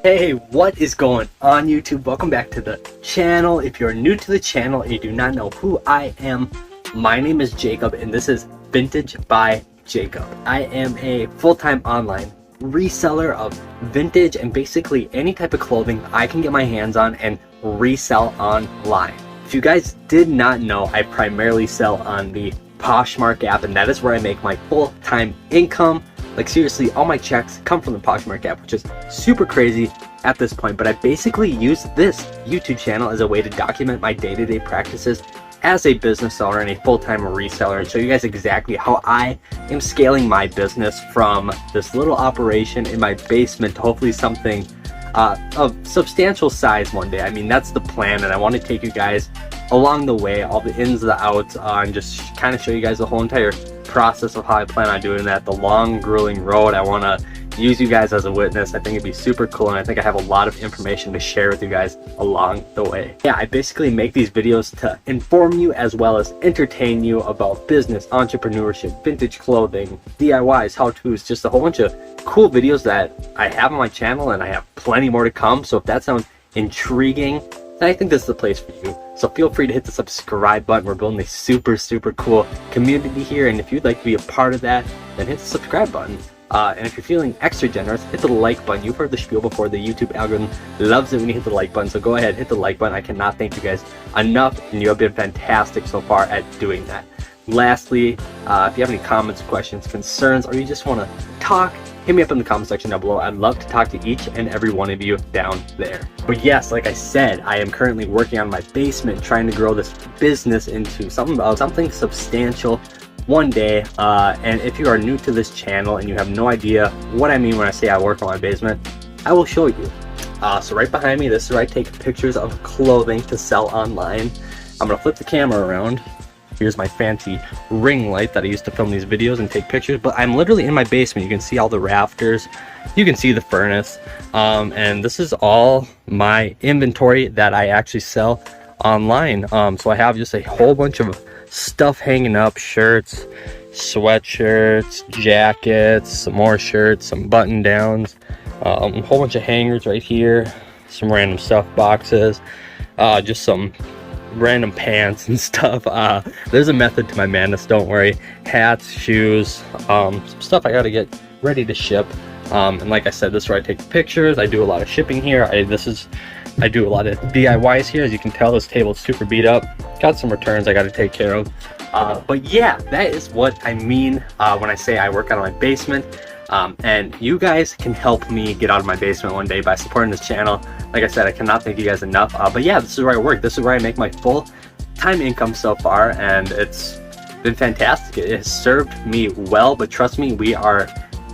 Hey, what is going on YouTube? Welcome back to the channel. If you're new to the channel and you do not know who I am, my name is Jacob and this is Vintage by Jacob. I am a full-time online reseller of vintage and basically any type of clothing I can get my hands on and resell online. If you guys did not know, I primarily sell on the Poshmark app, and that is where I make my full-time income. Like seriously, all my checks come from the Poshmark app, which is super crazy at this point, but I basically use this YouTube channel as a way to document my day-to-day practices as a business owner and a full-time reseller, and show you guys exactly how I am scaling my business from this little operation in my basement to hopefully something of substantial size one day. I mean, that's the plan, and I want to take you guys along the way, all the ins and the outs, and just kind of show you guys the whole entire process of how I plan on doing that, the long grueling road. I want to use you guys as a witness. I think it'd be super cool, and I think I have a lot of information to share with you guys along the way. Yeah, I basically make these videos to inform you as well as entertain you about business, entrepreneurship, vintage clothing, DIYs, how-tos, just a whole bunch of cool videos that I have on my channel, and I have plenty more to come. So if that sounds intriguing, then I think this is the place for you. So feel free to hit the subscribe button. We're building a super cool community here, and if you'd like to be a part of that, then hit the subscribe button. And if you're feeling extra generous, hit the like button. You've heard the spiel before. The YouTube algorithm loves it when you hit the like button, so go ahead, hit the like button. I cannot thank you guys enough, and you have been fantastic so far at doing that. Lastly, if you have any comments, questions, concerns, or you just want to talk, hit me up in the comment section down below. I'd love to talk to each and every one of you down there. But yes, like I said, I am currently working on my basement, trying to grow this business into something substantial one day. And if you are new to this channel and you have no idea what I mean when I say I work on my basement, I will show you. So right behind me, this is where I take pictures of clothing to sell online. I'm gonna flip the camera around. Here's my fancy ring light that I used to film these videos and take pictures, but I'm literally in my basement. You can see all the rafters, you can see the furnace, and this is all my inventory that I actually sell online. So I have just a whole bunch of stuff hanging up: shirts, sweatshirts, jackets, some more shirts, some button downs, a whole bunch of hangers right here, some random stuff boxes, just some random pants and stuff. There's a method to my madness, don't worry. Hats, shoes, some stuff I gotta get ready to ship. And like I said, this is where I take pictures. I do a lot of shipping here. I do a lot of DIYs here. As you can tell, this table is super beat up. Got some returns I got to take care of. But yeah, that is what I mean when I say I work out of my basement. And you guys can help me get out of my basement one day by supporting this channel. Like I said, I cannot thank you guys enough. But yeah, this is where I work. This is where I make my full-time income so far, and it's been fantastic. It has served me well, but trust me, we are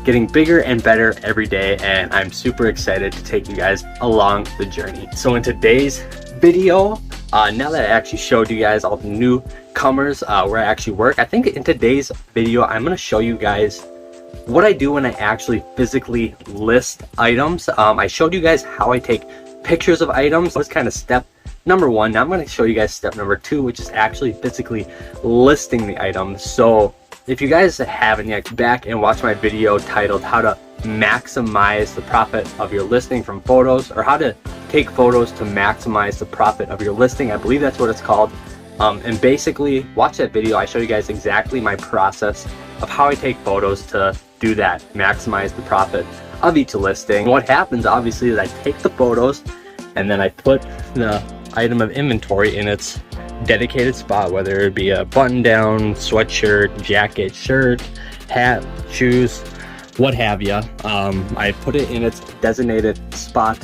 getting bigger and better every day, and I'm super excited to take you guys along the journey. So in today's video, now that I actually showed you guys all the newcomers where I actually work, I think in today's video I'm going to show you guys what I do when I actually physically list items. I showed you guys how I take pictures of items. That was kind of step number one. Now I'm going to show you guys step number two, which is actually physically listing the items. So if you guys haven't yet, back and watch my video titled how to maximize the profit of your listing from photos, or how to take photos to maximize the profit of your listing. I believe that's what it's called. And basically watch that video. I show you guys exactly my process of how I take photos to do that, maximize the profit of each listing. What happens obviously is I take the photos and then I put the item of inventory in its dedicated spot, whether it be a button down, sweatshirt, jacket, shirt, hat, shoes, what have you. I put it in its designated spot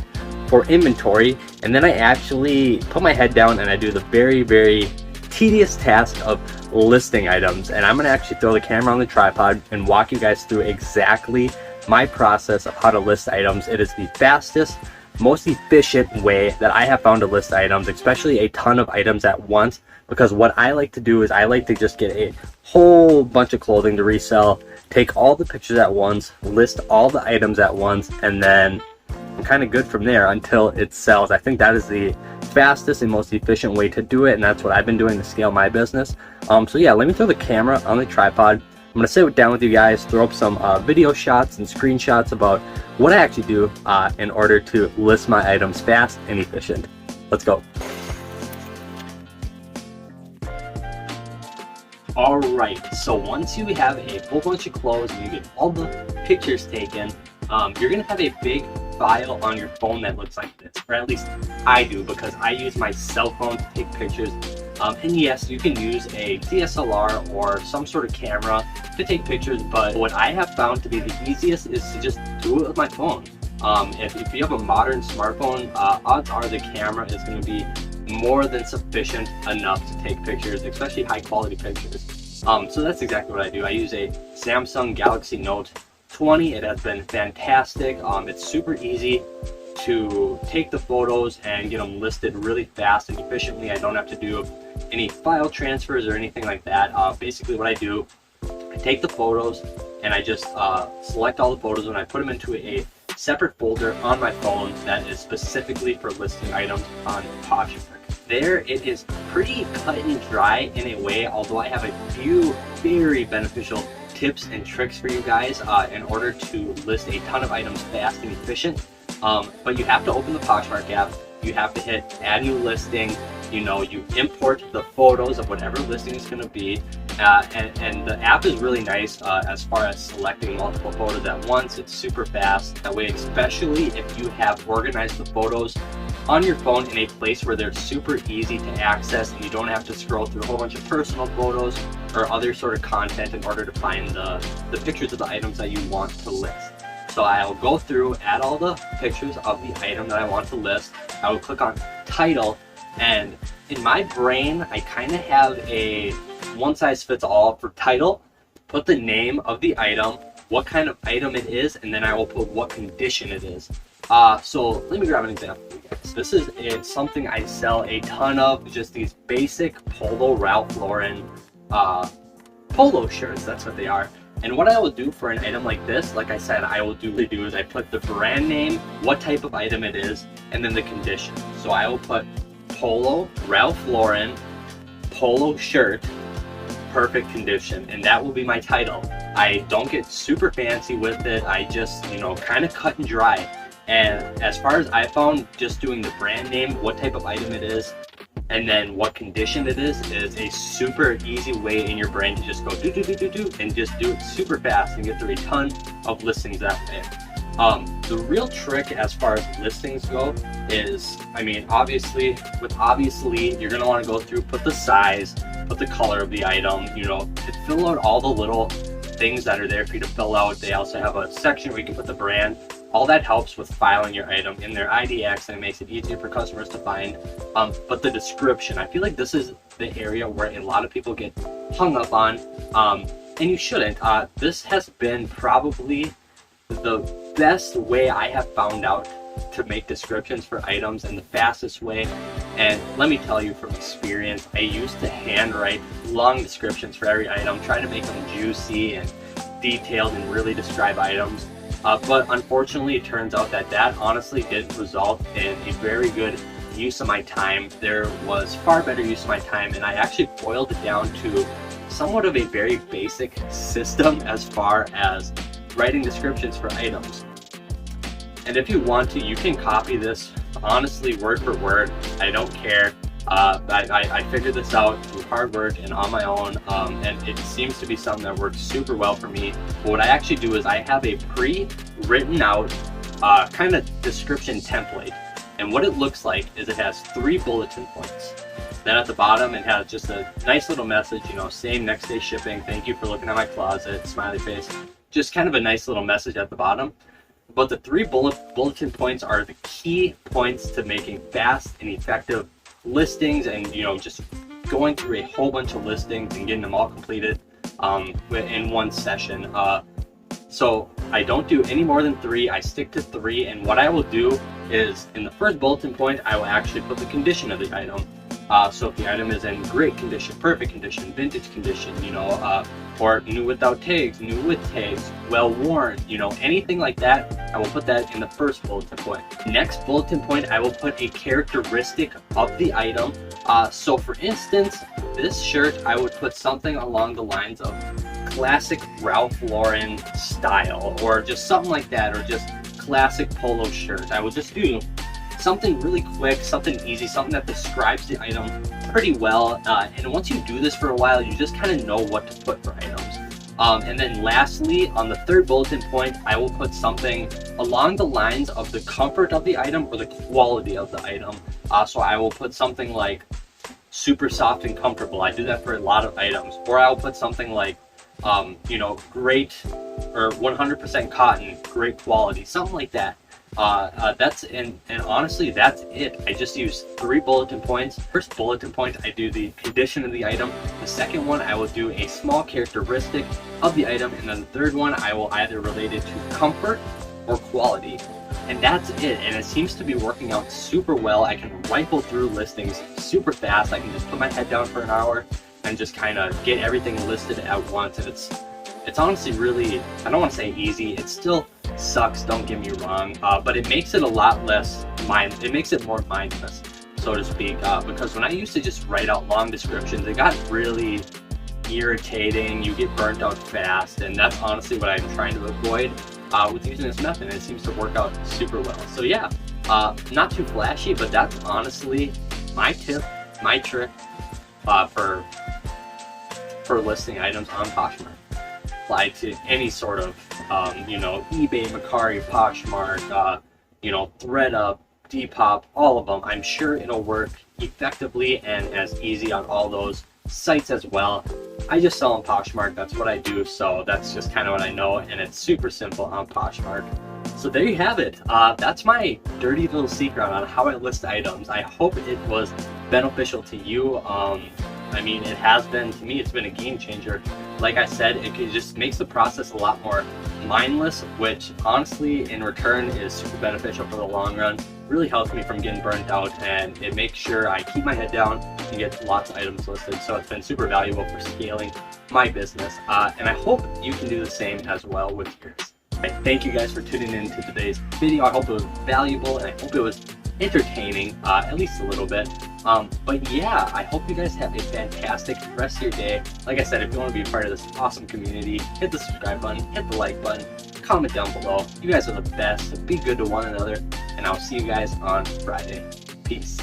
for inventory, and then I actually put my head down and I do the very tedious task of listing items. And I'm going to actually throw the camera on the tripod and walk you guys through exactly my process of how to list items. It is the fastest, most efficient way that I have found to list items, especially a ton of items at once, because what I like to do is I like to just get a whole bunch of clothing to resell, take all the pictures at once, list all the items at once, and then I'm kind of good from there until it sells. I think that is the fastest and most efficient way to do it, and that's what I've been doing to scale my business. So yeah, let me throw the camera on the tripod. I'm gonna sit down with you guys, throw up some video shots and screenshots about what I actually do in order to list my items fast and efficient. Let's go. Alright, so once you have a whole bunch of clothes and you get all the pictures taken, you're going to have a big file on your phone that looks like this, or at least I do, because I use my cell phone to take pictures. And yes, you can use a DSLR or some sort of camera to take pictures, but what I have found to be the easiest is to just do it with my phone. If you have a modern smartphone, odds are the camera is going to be more than sufficient enough to take pictures, especially high quality pictures. So that's exactly what I do. I use a Samsung Galaxy Note 20. It has been fantastic. It's super easy to take the photos and get them listed really fast and efficiently. I don't have to do any file transfers or anything like that. Basically what I do, I take the photos and I just select all the photos and I put them into a separate folder on my phone that is specifically for listing items on Poshmark. There it is pretty cut and dry in a way, although I have a few very beneficial tips and tricks for you guys in order to list a ton of items fast and efficient. But you have to open the Poshmark app, you have to hit add new listing, you import the photos of whatever listing is going to be, and the app is really nice as far as selecting multiple photos at once. It's super fast that way, especially if you have organized the photos on your phone in a place where they're super easy to access and you don't have to scroll through a whole bunch of personal photos or other sort of content in order to find the pictures of the items that you want to list. So I'll go through, add all the pictures of the item that I want to list. I will click on title, and in my brain I kind of have a one size fits all for title. Put the name of the item, what kind of item it is, and then I will put what condition it is. So let me grab an example. This is something I sell a ton of, just these basic Polo Ralph Lauren polo shirts. That's what they are. And what I will do for an item like this, like I said, I put the brand name, what type of item it is, and then the condition. So I will put Polo Ralph Lauren polo shirt, perfect condition, and that will be my title. I don't get super fancy with it. I just, kind of cut and dry. And as far as I found, just doing the brand name, what type of item it is, and then what condition it is a super easy way in your brain to just go do and just do it super fast and get through a ton of listings that way. The real trick as far as listings go is, obviously, you're going to want to go through, put the size, put the color of the item, fill out all the little things that are there for you to fill out. They also have a section where you can put the brand. All that helps with filing your item in their IDX, and it makes it easier for customers to find. But the description, I feel like this is the area where a lot of people get hung up on, and you shouldn't. This has been probably the best way I have found out to make descriptions for items, and the fastest way. And let me tell you from experience, I used to handwrite long descriptions for every item, try to make them juicy and detailed and really describe items. But unfortunately, it turns out that honestly didn't result in a very good use of my time. There was far better use of my time, and I actually boiled it down to somewhat of a very basic system as far as writing descriptions for items. And if you want to, you can copy this honestly word for word. I don't care. I figured this out through hard work and on my own, and it seems to be something that works super well for me. But what I actually do is I have a pre-written out kind of description template, and what it looks like is it has 3 bulletin points. Then at the bottom it has just a nice little message, same next day shipping, thank you for looking at my closet, smiley face, just kind of a nice little message at the bottom. But the 3 bulletin points are the key points to making fast and effective listings, and just going through a whole bunch of listings and getting them all completed in one session. So I don't do any more than 3. I stick to 3, and what I will do is in the first bulletin point I will actually put the condition of the item. So if the item is in great condition, perfect condition, vintage condition, or new without tags, new with tags, well worn, anything like that, I will put that in the first bulletin point. Next bulletin point, I will put a characteristic of the item. So for instance, this shirt, I would put something along the lines of classic Ralph Lauren style, or just something like that, or just classic polo shirt. I will just do something really quick, something easy, something that describes the item pretty well. And once you do this for a while, you just kind of know what to put for items. And then lastly, on the third bulletin point, I will put something along the lines of the comfort of the item or the quality of the item. So I will put something like super soft and comfortable. I do that for a lot of items. Or I'll put something like, you know, great or 100% cotton, great quality, something like that. And honestly, that's it. I just use 3 bulletin points. First bulletin point, I do the condition of the item. The second one, I will do a small characteristic of the item. And then the third one, I will either relate it to comfort or quality. And that's it. And it seems to be working out super well. I can rifle through listings super fast. I can just put my head down for an hour and just kind of get everything listed at once. And it's honestly really, I don't want to say easy. It still sucks, don't get me wrong, but it makes it a lot less it makes it more mindless, so to speak, because when I used to just write out long descriptions, it got really irritating. You get burnt out fast, and that's honestly what I'm trying to avoid with using this method, and it seems to work out super well. So yeah, not too flashy, but that's honestly my tip, my trick for listing items on Poshmark. Apply to any sort of, you know, eBay, Mecari, Poshmark, you know, ThredUp, Depop, all of them. I'm sure it'll work effectively and as easy on all those sites as well. I just sell on Poshmark, that's what I do, so that's just kind of what I know, and it's super simple on Poshmark. So there you have it. That's my dirty little secret on how I list items. I hope it was beneficial to you. I mean, it has been, to me, it's been a game changer. Like I said, it just makes the process a lot more mindless, which honestly, in return, is super beneficial for the long run. Really helps me from getting burnt out, and it makes sure I keep my head down and get lots of items listed. So it's been super valuable for scaling my business, and I hope you can do the same as well with yours. Right, thank you guys for tuning in to today's video. I hope it was valuable, and I hope it was entertaining, at least a little bit. But yeah, I hope you guys have a fantastic rest of your day. Like I said, if you want to be a part of this awesome community, hit the subscribe button, hit the like button, comment down below. You guys are the best. Be good to one another, and I'll see you guys on Friday. Peace.